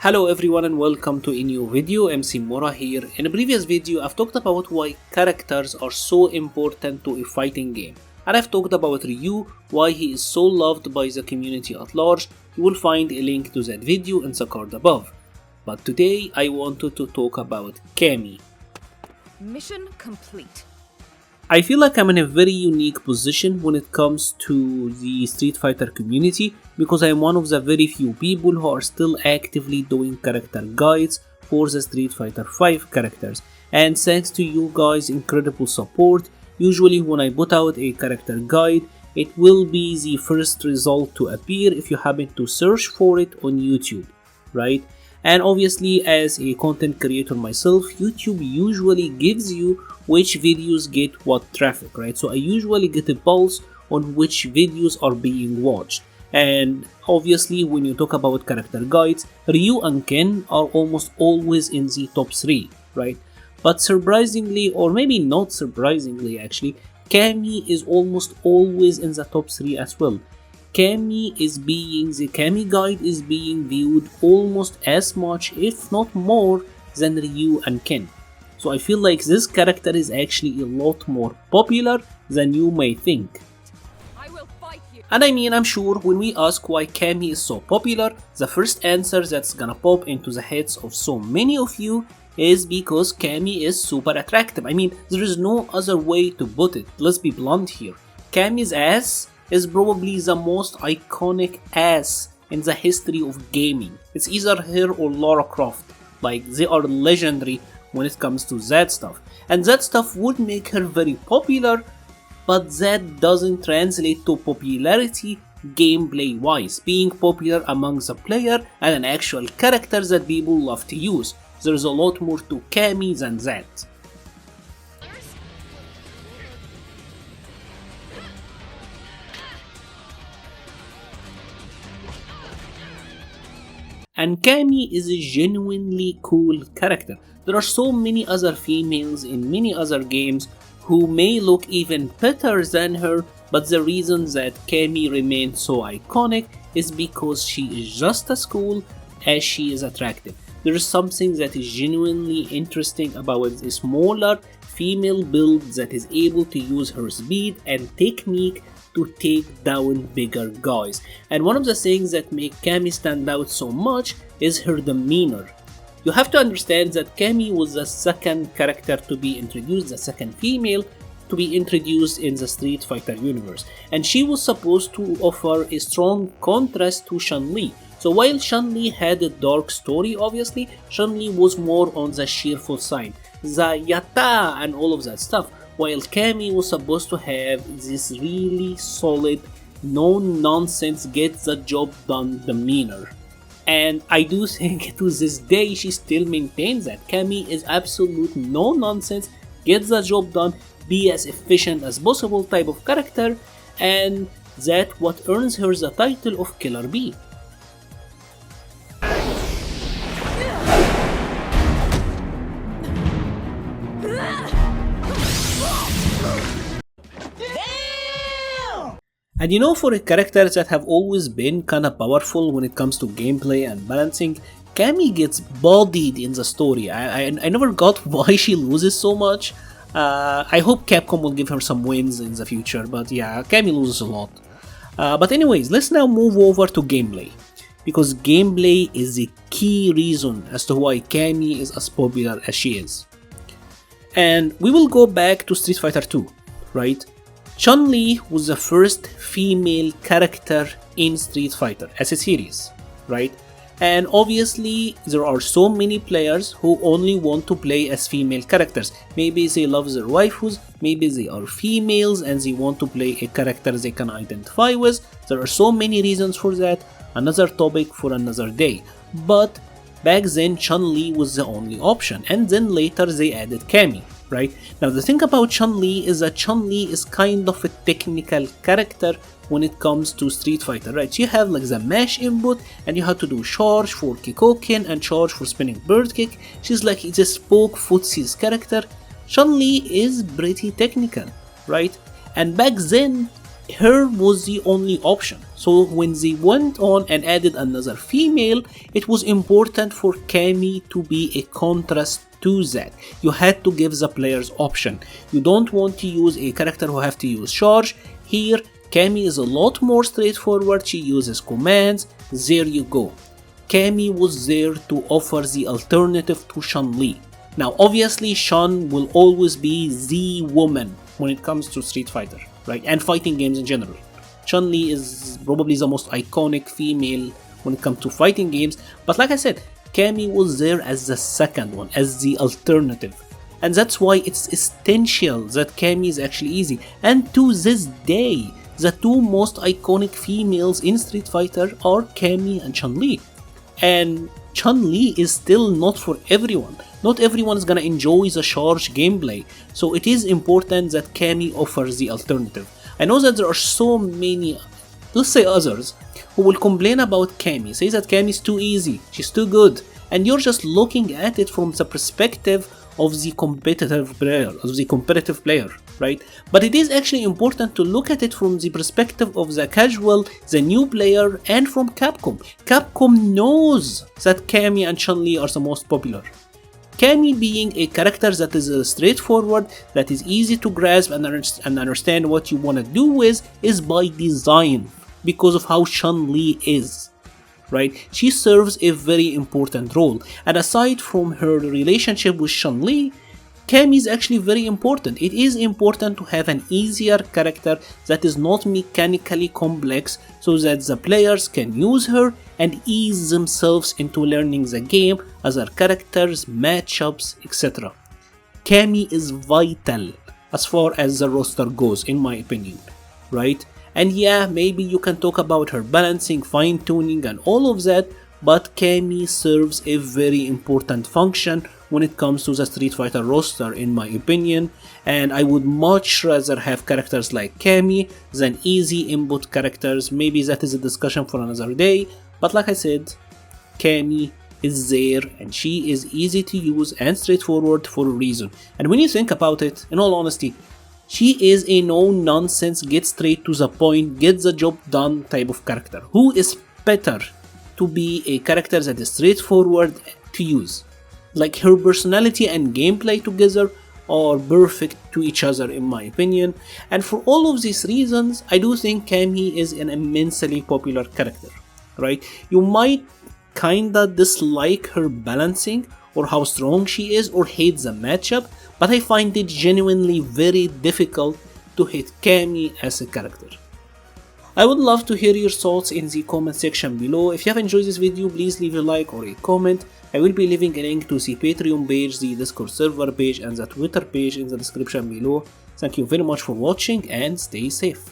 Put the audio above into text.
Hello everyone and welcome to a new video. MC-Mura here. In a previous video I've talked about why characters are so important to a fighting game, and I've talked about Reiq, why he is so loved by the community at large. You will find a link to that video in the card above. But today I wanted to talk about Cammy. Mission complete. I feel like I'm in a very unique position when it comes to the Street Fighter community because I'm one of the very few people who are still actively doing character guides for the Street Fighter 5 characters, and thanks to you guys' incredible support, usually when I put out a character guide, it will be the first result to appear if you happen to search for it on YouTube, right? And obviously, as a content creator myself, YouTube usually gives you which videos get what traffic, right? So I usually get a pulse on which videos are being watched. And obviously, when you talk about character guides, Reiq and Ken are almost always in the top 3, right? But surprisingly, or maybe not surprisingly actually, Cammy is almost always in the top 3 as well. The Cammy guide is being viewed almost as much, if not more, than Reiq and Ken. So I feel like this character is actually a lot more popular than you may think. I will fight you. And I mean, I'm sure when we ask why Cammy is so popular, the first answer that's gonna pop into the heads of so many of you is because Cammy is super attractive. I mean, there is no other way to put it. Let's be blunt here. Cammy's ass is probably the most iconic ass in the history of gaming. It's either her or Lara Croft. Like, they are legendary when it comes to that stuff. And that stuff would make her very popular, but that doesn't translate to popularity gameplay wise, being popular amongst the player and an actual character that people love to use. There's a lot more to Cammy than that. And Cammy is a genuinely cool character. There are so many other females in many other games who may look even better than her, but the reason that Cammy remains so iconic is because she is just as cool as she is attractive. There is something that is genuinely interesting about a smaller female build that is able to use her speed and technique to take down bigger guys. And one of the things that make Cammy stand out so much is her demeanor. You have to understand that Cammy was the second character to be introduced, the second female to be introduced in the Street Fighter universe, and she was supposed to offer a strong contrast to Chun-Li. So while Chun-Li had a dark story, obviously, Chun-Li was more on the cheerful side, the yata and all of that stuff, while Cammy was supposed to have this really solid, no-nonsense, get the job done demeanor. And I do think to this day she still maintains that Cammy is absolute no-nonsense, get the job done, be as efficient as possible type of character, and that what earns her the title of Killer Bee. And you know, for a character that have always been kinda powerful when it comes to gameplay and balancing, Cammy gets bodied in the story. I never got why she loses so much. I hope Capcom will give her some wins in the future, but yeah, Cammy loses a lot. But anyways, let's now move over to gameplay, because gameplay is the key reason as to why Cammy is as popular as she is. And we will go back to Street Fighter 2, right? Chun-Li was the first female character in Street Fighter as a series, right? And obviously there are so many players who only want to play as female characters. Maybe they love their waifus, maybe they are females and they want to play a character they can identify with. There are so many reasons for that, another topic for another day. But back then Chun-Li was the only option, and then later they added Cammy. Right? Now the thing about Chun-Li is that Chun-Li is kind of a technical character when it comes to Street Fighter, right? You have like the mash input and you have to do charge for Kikoken and charge for spinning bird kick. She's like a spoke footsies character. Chun-Li is pretty technical, right? And back then her was the only option. So when they went on and added another female, it was important for Cammy to be a contrast to that. You had to give the players option. You don't want to use a character who have to use charge. Here Cammy is a lot more straightforward, she uses commands, there you go. Cammy was there to offer the alternative to Chun-Li. Now obviously Chun will always be the woman when it comes to Street Fighter, right, and fighting games in general. Chun-Li is probably the most iconic female when it comes to fighting games, but like I said, Cammy was there as the second one, as the alternative. And that's why it's essential that Cammy is actually easy. And to this day, the two most iconic females in Street Fighter are Cammy and Chun-Li. And Chun-Li is still not for everyone. Not everyone is gonna enjoy the charge gameplay, so it is important that Cammy offers the alternative. I know that there are so many, let's say others, who will complain about Cammy, say that Cammy is too easy, she's too good, and you're just looking at it from the perspective of the competitive player, right? But it is actually important to look at it from the perspective of the casual, the new player, and from Capcom. Capcom knows that Cammy and Chun-Li are the most popular. Cammy being a character that is straightforward, that is easy to grasp and understand what you want to do with, is by design, because of how Chun-Li is. Right? She serves a very important role, and aside from her relationship with Chun-Li, Cammy is actually very important. It is important to have an easier character that is not mechanically complex, so that the players can use her and ease themselves into learning the game, other characters, matchups, etc. Cammy is vital as far as the roster goes, in my opinion, right? And yeah, maybe you can talk about her balancing, fine-tuning and all of that, but Cammy serves a very important function when it comes to the Street Fighter roster, in my opinion, and I would much rather have characters like Cammy than easy input characters. Maybe that is a discussion for another day, but like I said, Cammy is there and she is easy to use and straightforward for a reason. And when you think about it, in all honesty, she is a no-nonsense, get straight to the point, get the job done type of character. Who is better to be a character that is straightforward to use? Like, her personality and gameplay together are perfect to each other, in my opinion. And for all of these reasons, I do think Cammy is an immensely popular character, right? You might kinda dislike her balancing or how strong she is, or hate the matchup, but I find it genuinely very difficult to hate Cammy as a character. I would love to hear your thoughts in the comment section below. If you have enjoyed this video, please leave a like or a comment. I will be leaving a link to the Patreon page, the Discord server page and the Twitter page in the description below. Thank you very much for watching and stay safe.